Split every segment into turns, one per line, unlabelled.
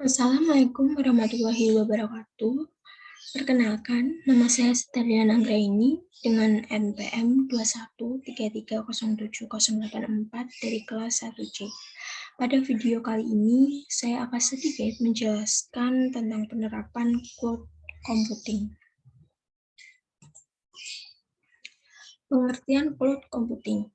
Assalamualaikum warahmatullahi wabarakatuh. Perkenalkan, nama saya Sterliana Anggraini dengan NPM 2133078084 dari kelas 1C. Pada video kali ini, saya akan sedikit menjelaskan tentang penerapan cloud computing. Pengertian cloud computing.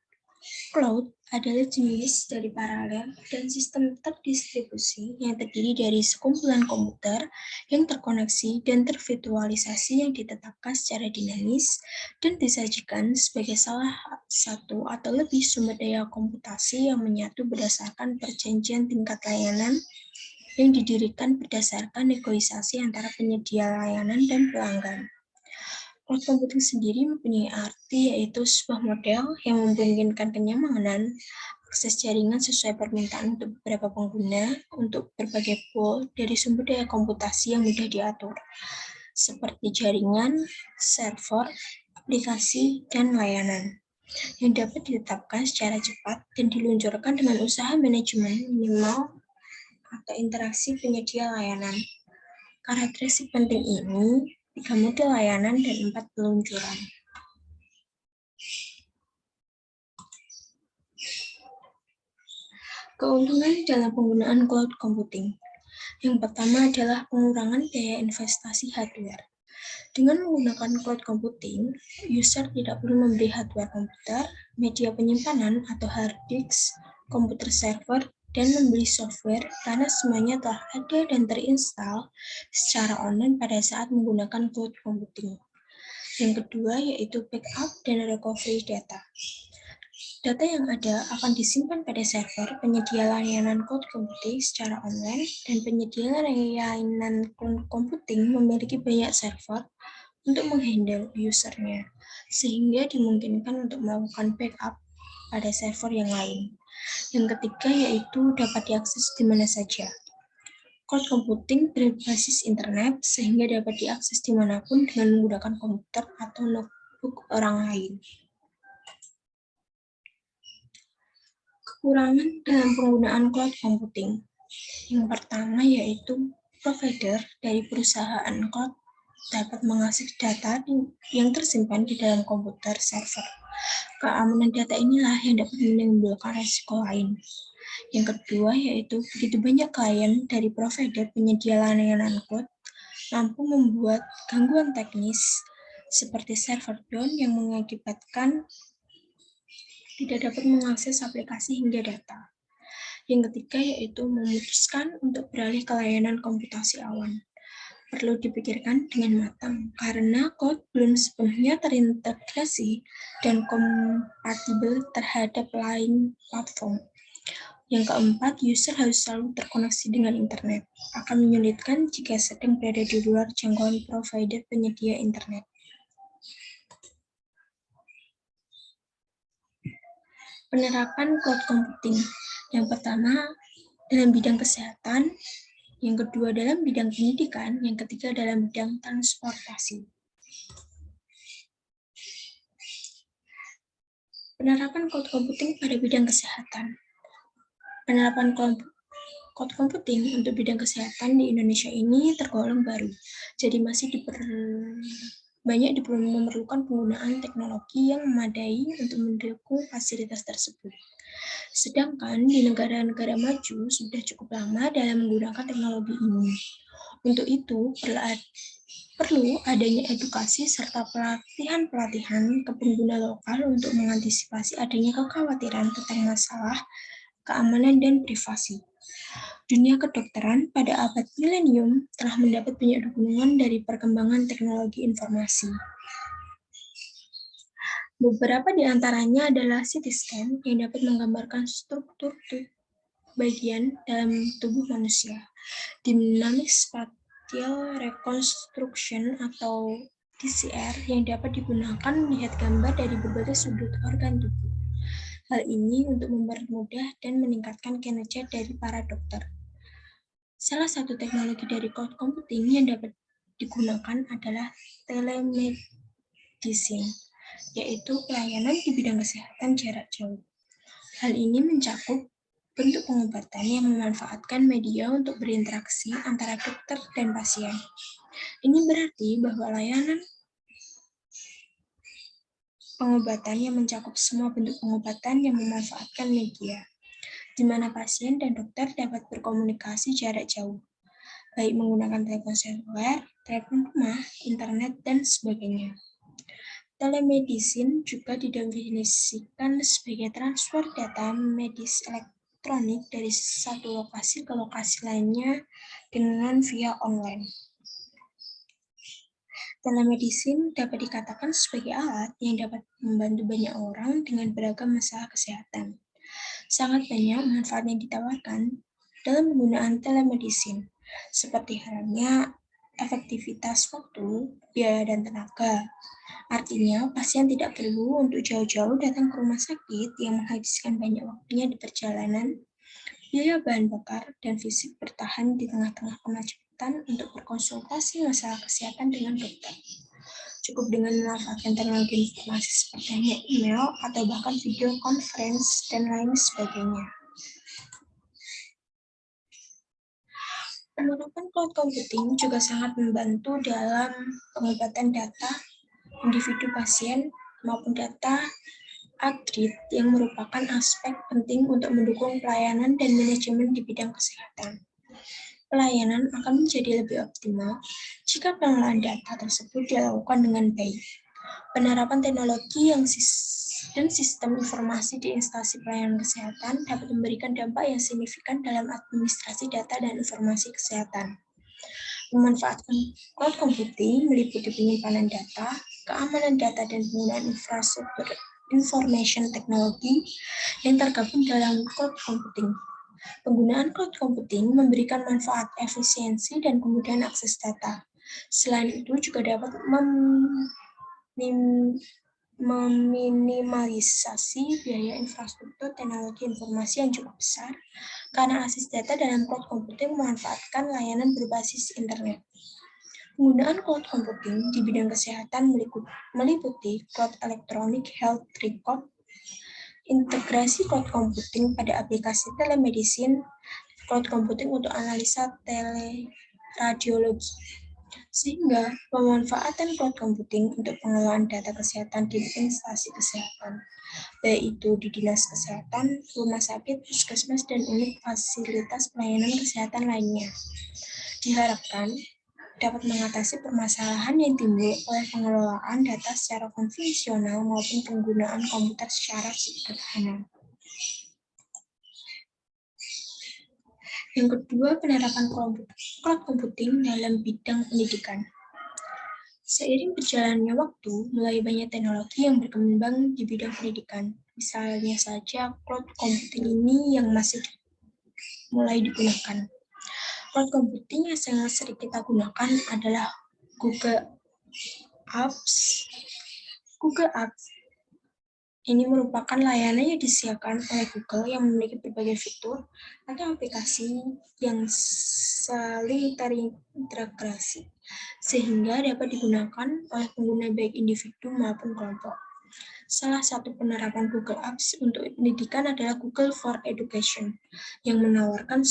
Cloud adalah jenis dari paralel dan sistem terdistribusi yang terdiri dari sekumpulan komputer yang terkoneksi dan tervirtualisasi yang ditetapkan secara dinamis dan disajikan sebagai salah satu atau lebih sumber daya komputasi yang menyatu berdasarkan perjanjian tingkat layanan yang didirikan berdasarkan negosiasi antara penyedia layanan dan pelanggan. Cloud computing sendiri mempunyai arti yaitu sebuah model yang memungkinkan kenyamanan akses jaringan sesuai permintaan untuk beberapa pengguna untuk berbagai pool dari sumber daya komputasi yang mudah diatur, seperti jaringan, server, aplikasi, dan layanan, yang dapat ditetapkan secara cepat dan diluncurkan dengan usaha manajemen minimal atau interaksi penyedia layanan. Karakteristik penting ini 3 model layanan dan 4 peluncuran. Keuntungan dalam penggunaan cloud computing. Yang pertama adalah pengurangan biaya investasi hardware. Dengan menggunakan cloud computing, user tidak perlu membeli hardware komputer, media penyimpanan atau hard disk, komputer server, dan membeli software karena semuanya telah ada dan terinstal secara online pada saat menggunakan cloud computing. Yang kedua yaitu backup dan recovery data. Data yang ada akan disimpan pada server penyedia layanan cloud computing secara online, dan penyedia layanan cloud computing memiliki banyak server untuk menghandle usernya, sehingga dimungkinkan untuk melakukan backup pada server yang lain. Yang ketiga yaitu dapat diakses di mana saja. Cloud computing berbasis internet sehingga dapat diakses dimanapun dengan menggunakan komputer atau notebook orang lain. Kekurangan dalam penggunaan cloud computing. Yang pertama yaitu provider dari perusahaan cloud dapat mengakses data yang tersimpan di dalam komputer server. Keamanan data inilah yang dapat menimbulkan risiko lain. Yang kedua yaitu begitu banyak klien dari provider penyedia layanan cloud mampu membuat gangguan teknis seperti server down yang mengakibatkan tidak dapat mengakses aplikasi hingga data. Yang ketiga yaitu memutuskan untuk beralih ke layanan komputasi awan. Perlu dipikirkan dengan matang, karena cloud belum sepenuhnya terintegrasi dan kompatibel terhadap lain platform. Yang keempat, user harus selalu terkoneksi dengan internet. Akan menyulitkan jika sedang berada di luar jangkauan provider penyedia internet. Penerapan cloud computing. Yang pertama, dalam bidang kesehatan. Yang kedua, dalam bidang pendidikan. Yang ketiga, dalam bidang transportasi. Penerapan cloud computing pada bidang kesehatan. Penerapan cloud computing untuk bidang kesehatan di Indonesia ini tergolong baru, jadi masih banyak memerlukan penggunaan teknologi yang memadai untuk mendukung fasilitas tersebut. Sedangkan di negara-negara maju sudah cukup lama dalam menggunakan teknologi ini. Untuk itu, perlu adanya edukasi serta pelatihan-pelatihan ke pengguna lokal untuk mengantisipasi adanya kekhawatiran tentang masalah keamanan dan privasi. Dunia kedokteran pada abad milenium telah mendapat banyak dukungan dari perkembangan teknologi informasi. Beberapa di antaranya adalah CT scan yang dapat menggambarkan struktur bagian dalam tubuh manusia, dynamic spatial reconstruction atau DCR yang dapat digunakan melihat gambar dari berbagai sudut organ tubuh. Hal ini untuk mempermudah dan meningkatkan kinerja dari para dokter. Salah satu teknologi dari cloud computing yang dapat digunakan adalah telemedicine, yaitu pelayanan di bidang kesehatan jarak jauh. Hal ini mencakup bentuk pengobatan yang memanfaatkan media untuk berinteraksi antara dokter dan pasien. Ini berarti bahwa layanan pengobatan yang mencakup semua bentuk pengobatan yang memanfaatkan media, di mana pasien dan dokter dapat berkomunikasi jarak jauh, baik menggunakan telepon seluler, telepon rumah, internet, dan sebagainya. Telemedicine juga didefinisikan sebagai transfer data medis elektronik dari satu lokasi ke lokasi lainnya dengan via online. Telemedicine dapat dikatakan sebagai alat yang dapat membantu banyak orang dengan beragam masalah kesehatan. Sangat banyak manfaat yang ditawarkan dalam penggunaan telemedicine, seperti halnya efektivitas waktu, biaya, dan tenaga. Artinya, pasien tidak perlu untuk jauh-jauh datang ke rumah sakit yang menghabiskan banyak waktunya di perjalanan, biaya bahan bakar, dan fisik bertahan di tengah-tengah kemacetan untuk berkonsultasi masalah kesehatan dengan dokter. Cukup dengan memanfaatkan teknologi informasi seperti hanya email atau bahkan video conference dan lain sebagainya. Penerapan cloud computing juga sangat membantu dalam pengobatan data individu pasien maupun data atlet yang merupakan aspek penting untuk mendukung pelayanan dan manajemen di bidang kesehatan. Pelayanan akan menjadi lebih optimal jika pengelolaan data tersebut dilakukan dengan baik. Penerapan teknologi dan sistem informasi di instansi pelayanan kesehatan dapat memberikan dampak yang signifikan dalam administrasi data dan informasi kesehatan. Memanfaatkan cloud computing meliputi penyimpanan data, keamanan data, dan penggunaan infrastruktur information technology yang tergabung dalam cloud computing. Penggunaan cloud computing memberikan manfaat efisiensi dan kemudahan akses data. Selain itu juga dapat meminimalisasi biaya infrastruktur teknologi informasi yang cukup besar karena akses data dalam cloud computing memanfaatkan layanan berbasis internet. Penggunaan cloud computing di bidang kesehatan meliputi cloud electronic health record, integrasi cloud computing pada aplikasi telemedicine, cloud computing untuk analisa teleradiologi. Sehingga pemanfaatan cloud computing untuk pengelolaan data kesehatan di instansi kesehatan, baik itu di dinas kesehatan, rumah sakit, puskesmas, dan unit fasilitas pelayanan kesehatan lainnya, diharapkan dapat mengatasi permasalahan yang timbul oleh pengelolaan data secara konvensional maupun penggunaan komputer secara sederhana. Yang kedua, penerapan cloud computing dalam bidang pendidikan. Seiring berjalannya waktu, mulai banyak teknologi yang berkembang di bidang pendidikan. Misalnya saja cloud computing ini yang masih mulai digunakan. Cloud computing yang sangat sering kita gunakan adalah Google Apps. Google Apps ini merupakan layanan yang disediakan oleh Google yang memiliki berbagai fitur atau aplikasi yang saling terintegrasi, sehingga dapat digunakan oleh pengguna baik individu maupun kelompok. Salah satu penerapan Google Apps untuk pendidikan adalah Google for Education, yang menawarkan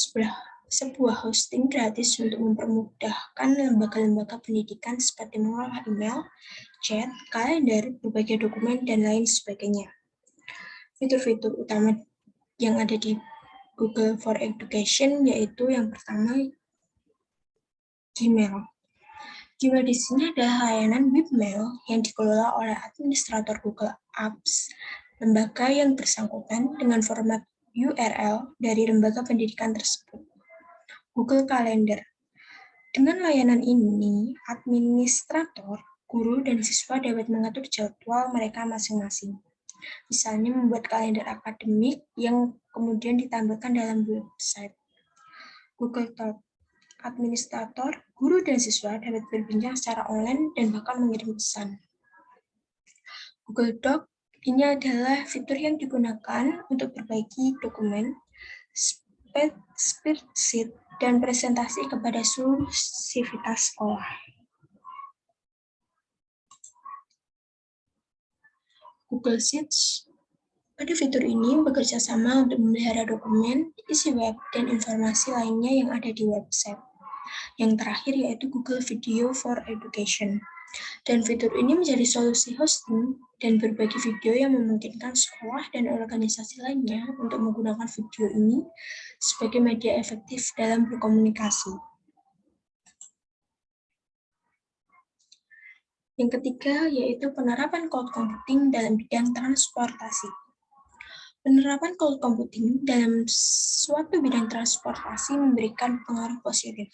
sebuah hosting gratis untuk mempermudahkan lembaga-lembaga pendidikan seperti mengolah email, chat, kalender, berbagai dokumen, dan lain sebagainya. Fitur-fitur utama yang ada di Google for Education yaitu yang pertama, Gmail. Gmail di sini adalah layanan webmail yang dikelola oleh administrator Google Apps, lembaga yang bersangkutan dengan format URL dari lembaga pendidikan tersebut. Google Calendar. Dengan layanan ini, administrator, guru, dan siswa dapat mengatur jadwal mereka masing-masing. Misalnya membuat kalender akademik yang kemudian ditampilkan dalam website. Google Talk. Administrator, guru, dan siswa dapat berbincang secara online dan bahkan mengirim pesan. Google Doc ini adalah fitur yang digunakan untuk berbagi dokumen, spreadsheet, dan presentasi kepada seluruh sivitas sekolah. Google Sheets. Pada fitur ini bekerja sama untuk memelihara dokumen, isi web, dan informasi lainnya yang ada di website. Yang terakhir yaitu Google Video for Education. Dan fitur ini menjadi solusi hosting dan berbagi video yang memungkinkan sekolah dan organisasi lainnya untuk menggunakan video ini sebagai media efektif dalam berkomunikasi. Yang ketiga yaitu penerapan cloud computing dalam bidang transportasi. Penerapan cloud computing dalam suatu bidang transportasi memberikan pengaruh positif.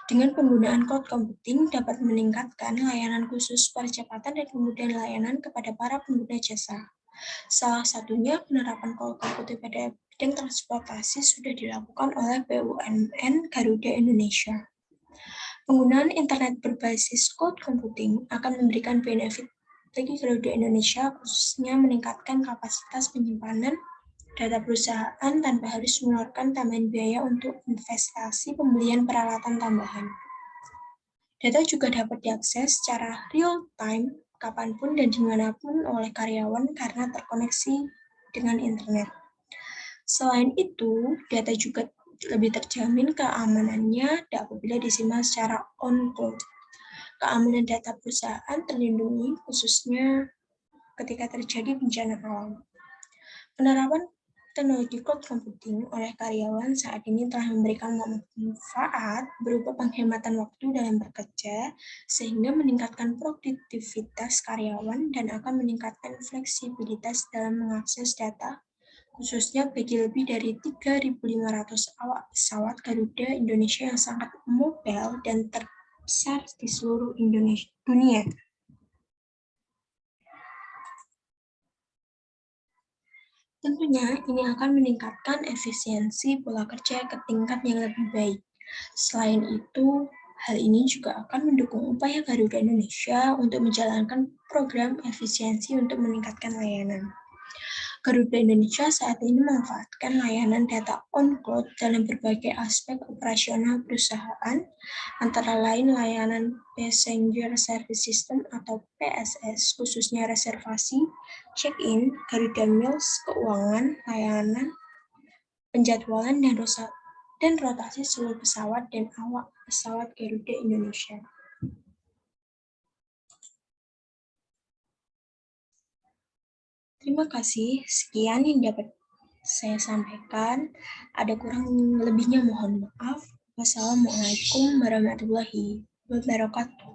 Dengan penggunaan cloud computing dapat meningkatkan layanan khusus percepatan dan kemudahan layanan kepada para pengguna jasa. Salah satunya penerapan cloud computing pada bidang transportasi sudah dilakukan oleh BUMN Garuda Indonesia. Penggunaan internet berbasis cloud computing akan memberikan benefit bagi Garuda Indonesia, khususnya meningkatkan kapasitas penyimpanan data perusahaan tanpa harus mengeluarkan tambahan biaya untuk investasi pembelian peralatan tambahan. Data juga dapat diakses secara real-time, kapanpun dan dimanapun oleh karyawan karena terkoneksi dengan internet. Selain itu, data juga lebih terjamin keamanannya apabila disimpan secara on-cloud. Keamanan data perusahaan terlindungi khususnya ketika terjadi bencana alam. Penerapan teknologi cloud computing oleh karyawan saat ini telah memberikan manfaat berupa penghematan waktu dalam bekerja, sehingga meningkatkan produktivitas karyawan dan akan meningkatkan fleksibilitas dalam mengakses data, khususnya bagi lebih dari 3.500 awak pesawat Garuda Indonesia yang sangat mobile dan terbesar di seluruh dunia. Tentunya ini akan meningkatkan efisiensi pola kerja ke tingkat yang lebih baik. Selain itu, hal ini juga akan mendukung upaya Garuda Indonesia untuk menjalankan program efisiensi untuk meningkatkan layanan. Garuda Indonesia saat ini memanfaatkan layanan data on-cloud dalam berbagai aspek operasional perusahaan, antara lain layanan Passenger Service System atau PSS, khususnya reservasi, check-in, Garuda Meals, keuangan, layanan, penjadwalan, dan rotasi seluruh pesawat dan awak pesawat Garuda Indonesia. Terima kasih, sekian yang dapat saya sampaikan. Ada kurang lebihnya mohon maaf. Wassalamualaikum warahmatullahi wabarakatuh.